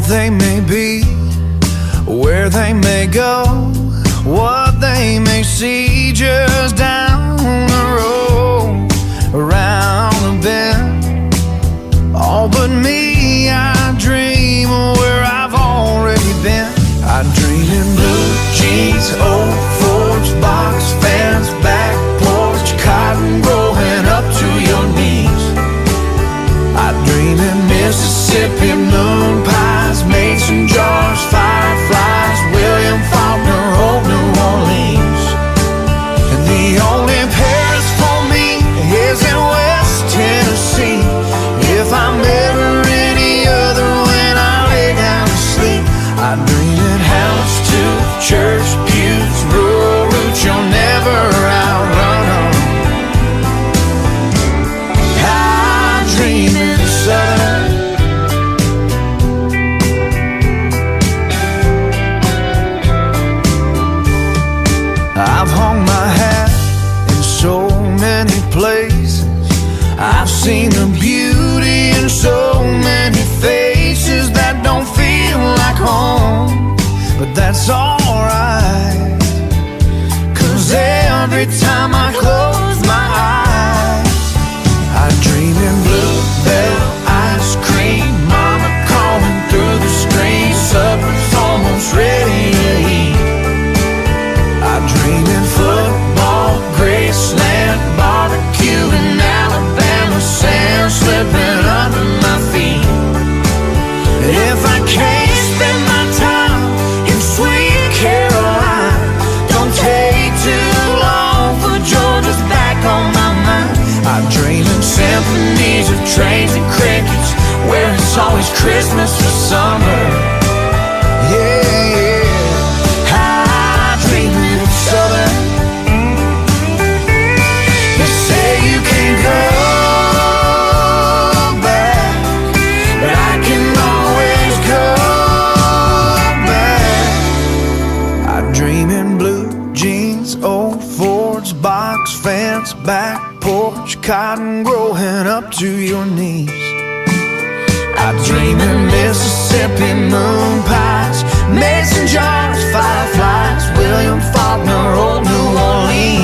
they may be, where they may go, what they may see just down the road, around the bend. All but me, I dream of where I've already been. I dream in blue jeans, old Ford's, box fans, back porch, cotton growing up to your knees. I dream in Mississippi moon pies, mason jars, fireflies, William Faulkner, old New Orleans. And the only Paris for me is in West Tennessee. If I'm ever any other when I lay down to sleep, I dream in house to church pews, rural roots you'll never outrun 'em. I dream in the Southern. I've hung my hat in so many places. I've seen the beauty in so many faces that don't feel like home. But that's alright, 'cause every time I close my eyes, I dream in bluebell ice cream, mama calling through the screen, supper's almost ready to eat. I dream in football, Graceland, barbecue in Alabama, sand slipping under my feet. If I can't spend my time in sweet Carolina, don't take too long for Georgia's back on my mind. I dream in symphonies of trains and crickets, where it's always Christmas or summer. Yeah, yeah. I dream in the Southern. They say you can't go back, but I can always go back. I dream in blue jeans, old Fords, box fence, back porch, cotton growing up to your knees. I dream in Mississippi moon pies, mason jars, fireflies, William Faulkner, old New Orleans.